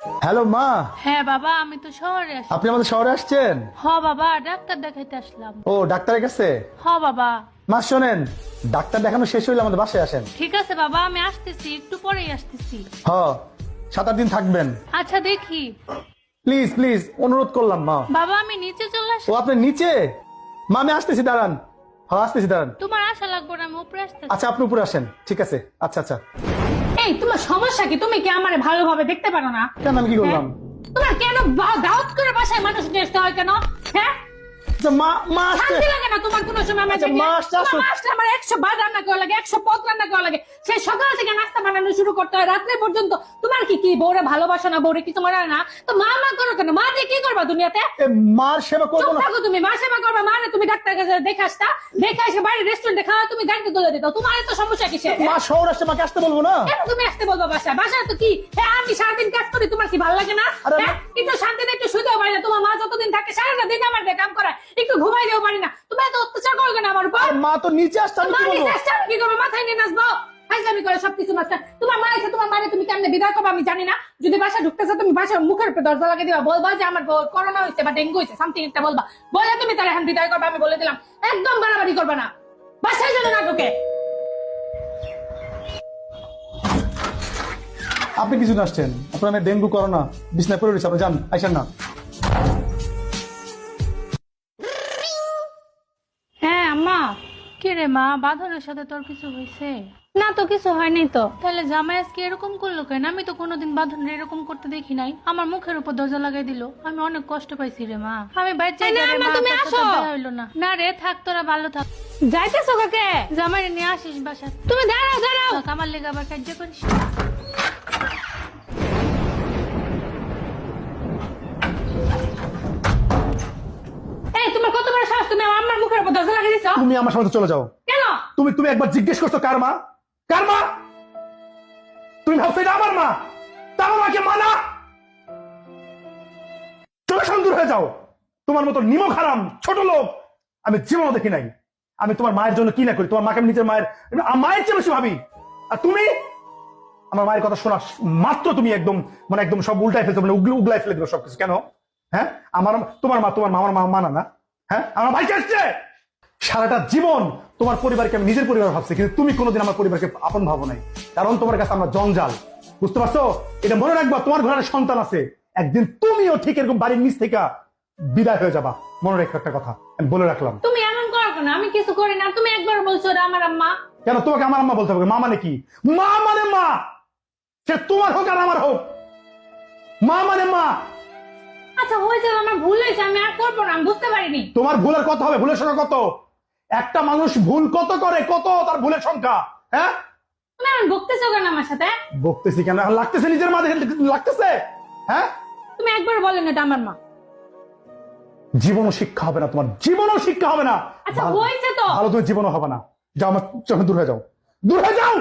Hello মা। হ্যাঁ বাবা, আমি তো শহরে আসি। আপনি আমাদের শহরে আসছেন? হ বাবা, ডাক্তার দেখাইতে আসলাম। ও ডাক্তারের কাছে? হ বাবা। মা শোনেন, ডাক্তার দেখানো শেষ হইলে আমাদের বাসায় আসেন। ঠিক আছে বাবা, আমি আসতেছি, একটু পরেই আসতেছি। হ, 7-8 দিন থাকবেন। আচ্ছা দেখি। প্লিজ প্লিজ অনুরোধ করলাম মা। বাবা আমি নিচে চলে আসি। ও আপনি নিচে? মা আমি আসতেছি, দাঁড়ান। হ্যাঁ আসতেছি, দাঁড়ান। তোমার আশা লাগবে না, আমি উপরে আসতেছি। আচ্ছা আপনি উপরে আসেন, ঠিক আছে। আচ্ছা আচ্ছা। এই তোমার সমস্যা কি? তুমি কি আমারে ভালোভাবে দেখতে পারো না? কেন আমি কি করলাম? তোমার কেন দাওয়াত করে বাসায় মানুষ নিয়ে আসতে হয় কেন? হ্যাঁ, আচ্ছা মা, মা আসতে। শান্তি লাগে না তোমার কোনো সময়? আচ্ছা, মা আসতে আসুক। আমার 100 বার রান্না করা লাগে, 100 পদ রান্না করা লাগে। সেই সকাল থেকে নাস্তা বানানো শুরু করতে হয় রাত্রে পর্যন্ত। তোমার কি কি বউরে ভালোবাসো না? বউরে কিছু মনে হয় না? তো মা মা করো কেন? মা দিয়ে কি করবা দুনিয়াতে? এ, মার সেবা করবো চুপ না? থাকো তুমি। মা সেবা করবা মানে তুমি ডাক্তার কাছে দেখে আসতা, দেখে এসে বাইরে রেস্টুরেন্টে খাওয়া, তুমি গাড়িতে তুলে দিত। তোমার এত সমস্যা কিসের? মা শহর আসছে, মাকে আসতে বলবো না? কেন তুমি আসতে বলবো বাসায়? বাসায় তো কি? হ্যাঁ, আমি সারাদিন কাজ করি, তোমার কি ভালো লাগে না? আরে হ্যাঁ, একটু শান্তিতে একটু শুতেও পারি না। তোমার মা যতদিন থাকে সারাটা দিন আমার দিয়ে কাম করায়, একটু ঘুমাইতেও পারি না। তুমি এত অত্যাচার করো কেন আমার উপর? আর মা তো নিচে আসছে, আমি মা কি বলবো? নিজে আসছে, আমি কি করবো? মাথায় নিয়ে নাচবো? ফাইজলামি করে সবকিছু মাস্টার। তোমার মা এসে তোমার মানে তুমি কেমনে বিদায় করবো আমি জানি না। যদি বাসায় ঢুকতেছে তুমি বাসার মুখের উপরে দরজা লাগিয়ে দিবা, বলবা যে আমার করোনা হয়েছে বা ডেঙ্গু হয়েছে, সামথিং একটা বলবা। বলে তুমি তার এখন বিদায় করবা, আমি বলে দিলাম। একদম বাড়াবাড়ি করবা না, বাসায় যেন না ঢুকে। আপনি কিছু আসছেন, আপনার মেয়ে ডেঙ্গু করোনা বিছনায় পড়ে রয়েছে, আপনি যান, আইসেন না। হ্যাঁ আম্মা। কে রে মা, বাঁধনের সাথে তোর কিছু হয়েছে? না তো কিছু হয়নি তো। তাহলে জামাই আজকে এরকম করলো কেন? আমি তো কোনোদিন বাঁধনের এরকম করতে দেখি নাই। আমার মুখের উপর দরজা লাগাই দিল, আমি অনেক কষ্ট পাইছি রে মা। আমি বাইরে যাই এই না, রে আম্মা, মা, তুমি তোর আসো। সাথে দেখা হইলো না। না রে, থাক, তোরা ভালো থাক। যাইতেছো কাকে? জামাই নিয়ে আসিস বাসা। তুমি দাঁড়াও দাঁড়াও। আমার লেগে আবার কার্য করিস। এই তোমার কত বড় সাহস, তুমি আমার মুখের উপর দরজা লাগিয়ে দিছো? তুমি আমার সাথে চলে যাও। কেন? তুমি তুমি একবার জিজ্ঞেস করছো কার মা? কার মা? তুমি ভাবছো এটা আমার মা? তা আমার মাকে মানা? চলে দূর হয়ে যাও। তোমার মতো নিমক হারাম ছোট লোক আমি জীবনও দেখি নাই। আমি তোমার মায়ের জন্য কি না করি, তোমার মাকে আমি নিজের মায়ের মায়ের চেয়ে বেশি ভাবি। আর তুমি আমার মায়ের কথা শোনা মাত্র তুমি একদম মানে একদম সব উল্টাই ফেলছো, মানে উগলাই ফেলে দিল সবকিছু। কেন? হ্যাঁ, আমার তোমার মা আমার মা মানা না? হ্যাঁ, আমার ভাইকে আসছে। সারাটা জীবন তোমার পরিবারকে আমি নিজের পরিবার ভাবছি, কিন্তু তুমি কোনোদিন আমার পরিবারকে আপন ভাবো নাই, কারণ তোমার কাছে আমরা জঞ্জাল। বুঝতে পারছো? এটা মনে রাখবা, তোমার ঘরে সন্তান আছে, একদিন তুমিও ঠিক এরকম বাড়ির নিচ থেকে বিদায় হয়ে যাবা। মনে রেখো একটা কথা, আমি বলে রাখলাম। তুমি এমন করো কেন? আমি কিছু করি না, তুমি একবার বলছো ওরা আমার আম্মা। কেন তোমাকে আমার আম্মা বলতে হবে? মা মানে কি? মা মানে মা, সে তোমার হোক আর আমার হোক, মা মানে মা। আচ্ছা হয়েছে, আমার ভুল হয়েছে, আমি আর করবো না, আমি বুঝতে পারিনি। তোমার ভুলের কত হবে? ভুলের সংখ্যা কত? একটা মানুষ ভুল কত করে, কত তার ভুলের সংখ্যা? হ্যাঁ, তুমি এখন বকতেছো কেন আমার সাথে? বকতেছি কেন? এখন লাগতেছে নিজের মা দেখে লাগতেছে। হ্যাঁ, তুমি একবার বলেন এটা আমার মা। জীবনও শিক্ষা হবে না তোমার, জীবনও শিক্ষা হবে না। আচ্ছা হয়েছে তো। ভালো তুমি জীবনও হবে না। যাও আমার চোখে দূর হয়ে যাও, দূর হয়ে যাও।